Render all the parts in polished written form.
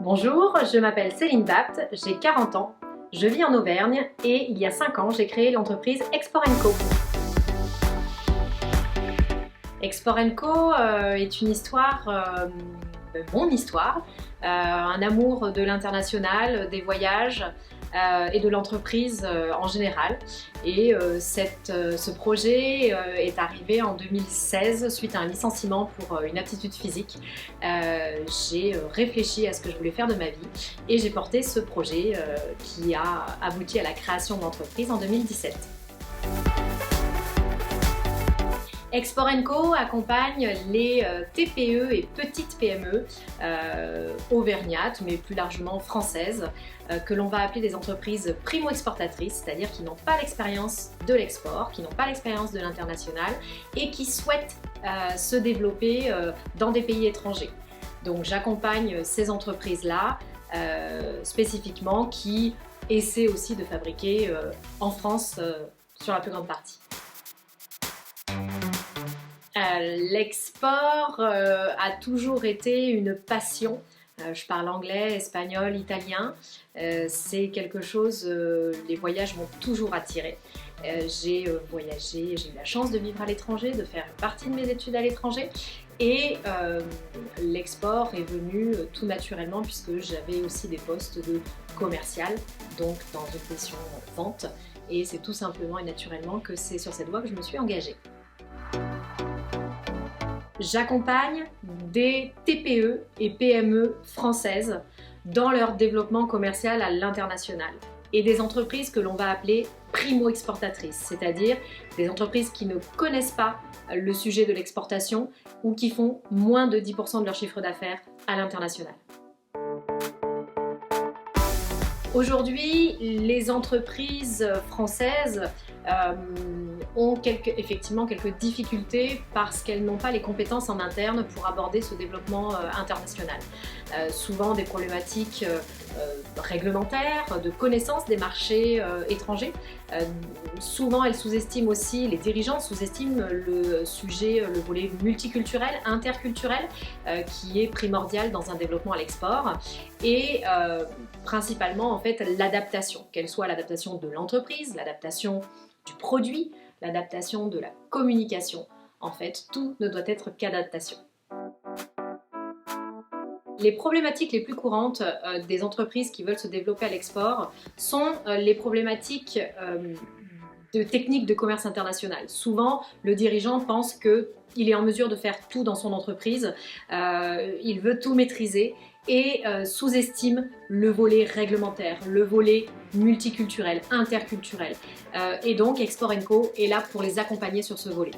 Bonjour, je m'appelle Céline Bapt, j'ai 40 ans, je vis en Auvergne et il y a 5 ans, j'ai créé l'entreprise Export & Co. Export & Co est une histoire, mon histoire, un amour de l'international, des voyages et de l'entreprise en général. Et ce projet est arrivé en 2016 suite à un licenciement pour une aptitude physique. J'ai réfléchi à ce que je voulais faire de ma vie et j'ai porté ce projet qui a abouti à la création de l'entreprise en 2017. Export & Co accompagne les TPE et petites PME auvergnates, mais plus largement françaises, que l'on va appeler des entreprises primo-exportatrices, c'est-à-dire qui n'ont pas l'expérience de l'export, qui n'ont pas l'expérience de l'international et qui souhaitent se développer dans des pays étrangers. Donc j'accompagne ces entreprises-là spécifiquement qui essaient aussi de fabriquer en France sur la plus grande partie. L'export a toujours été une passion. Je parle anglais, espagnol, italien. C'est quelque chose, les voyages m'ont toujours attirée. J'ai voyagé, j'ai eu la chance de vivre à l'étranger, de faire une partie de mes études à l'étranger. Et l'export est venu tout naturellement puisque j'avais aussi des postes de commercial, donc dans une position vente. Et c'est tout simplement et naturellement que c'est sur cette voie que je me suis engagée. J'accompagne des TPE et PME françaises dans leur développement commercial à l'international et des entreprises que l'on va appeler primo-exportatrices, c'est-à-dire des entreprises qui ne connaissent pas le sujet de l'exportation ou qui font moins de 10% de leur chiffre d'affaires à l'international. Aujourd'hui, les entreprises françaises ont effectivement quelques difficultés parce qu'elles n'ont pas les compétences en interne pour aborder ce développement international. Souvent des problématiques réglementaires, de connaissance des marchés étrangers. Souvent elles sous-estiment aussi, les dirigeants sous-estiment le sujet, le volet multiculturel, interculturel, qui est primordial dans un développement à l'export. Et principalement en fait l'adaptation, qu'elle soit l'adaptation de l'entreprise, l'adaptation du produit, l'adaptation de la communication. En fait, tout ne doit être qu'adaptation. Les problématiques les plus courantes des entreprises qui veulent se développer à l'export sont les problématiques de techniques de commerce international. Souvent, le dirigeant pense qu'il est en mesure de faire tout dans son entreprise, il veut tout maîtriser et sous-estime le volet réglementaire, le volet multiculturel, interculturel. Et donc, Export & Co est là pour les accompagner sur ce volet.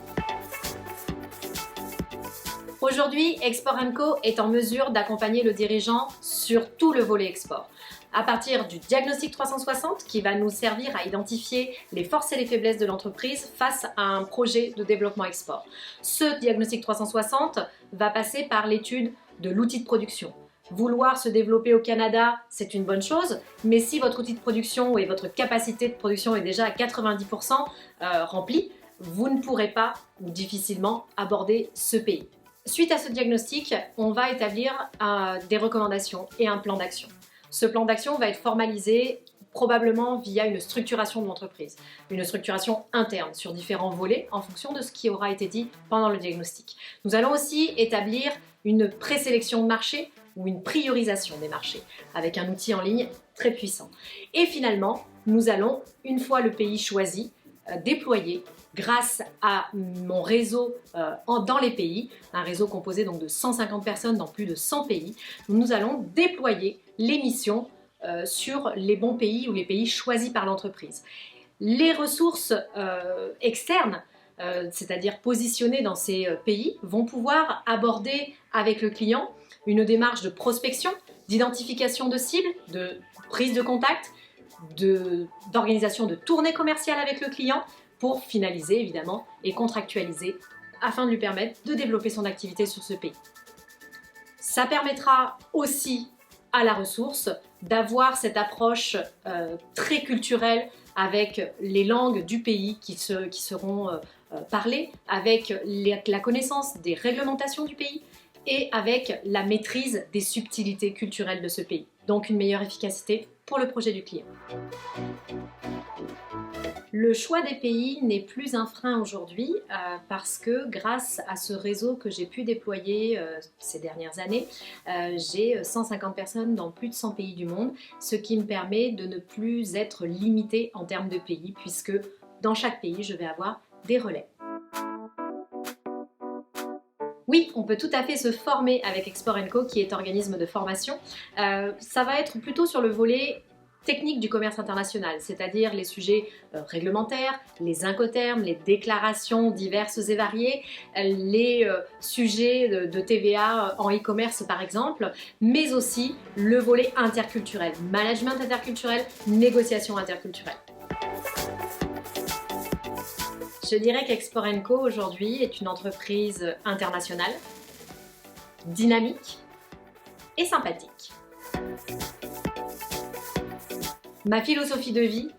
Aujourd'hui, Export & Co est en mesure d'accompagner le dirigeant sur tout le volet export. À partir du diagnostic 360 qui va nous servir à identifier les forces et les faiblesses de l'entreprise face à un projet de développement export. Ce diagnostic 360 va passer par l'étude de l'outil de production. Vouloir se développer au Canada, c'est une bonne chose, mais si votre outil de production et votre capacité de production est déjà à 90% remplie, vous ne pourrez pas ou difficilement aborder ce pays. Suite à ce diagnostic, on va établir des recommandations et un plan d'action. Ce plan d'action va être formalisé probablement via une structuration de l'entreprise, une structuration interne sur différents volets en fonction de ce qui aura été dit pendant le diagnostic. Nous allons aussi établir une présélection de marché ou une priorisation des marchés avec un outil en ligne très puissant. Et finalement, nous allons, une fois le pays choisi, déployer grâce à mon réseau dans les pays, un réseau composé donc de 150 personnes dans plus de 100 pays, nous allons déployer les missions sur les bons pays ou les pays choisis par l'entreprise. Les ressources externes, c'est-à-dire positionnées dans ces pays, vont pouvoir aborder avec le client une démarche de prospection, d'identification de cibles, de prise de contact, d'organisation de tournées commerciales avec le client pour finaliser évidemment et contractualiser afin de lui permettre de développer son activité sur ce pays. Ça permettra aussi à la ressource d'avoir cette approche très culturelle avec les langues du pays qui seront parlées, avec la connaissance des réglementations du pays et avec la maîtrise des subtilités culturelles de ce pays. Donc une meilleure efficacité pour le projet du client. Le choix des pays n'est plus un frein aujourd'hui parce que grâce à ce réseau que j'ai pu déployer ces dernières années, j'ai 150 personnes dans plus de 100 pays du monde, ce qui me permet de ne plus être limitée en termes de pays puisque dans chaque pays, je vais avoir des relais. Oui, on peut tout à fait se former avec Export & Co qui est organisme de formation. Ça va être plutôt sur le volet technique du commerce international, c'est-à-dire les sujets réglementaires, les incoterms, les déclarations diverses et variées, les sujets de TVA en e-commerce par exemple, mais aussi le volet interculturel, management interculturel, négociation interculturelle. Je dirais qu'Export & Co aujourd'hui est une entreprise internationale, dynamique et sympathique. Ma philosophie de vie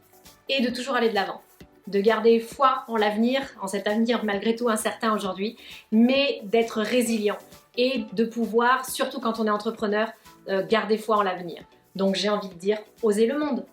est de toujours aller de l'avant, de garder foi en l'avenir, en cet avenir malgré tout incertain aujourd'hui, mais d'être résilient et de pouvoir, surtout quand on est entrepreneur, garder foi en l'avenir. Donc j'ai envie de dire, osez le monde!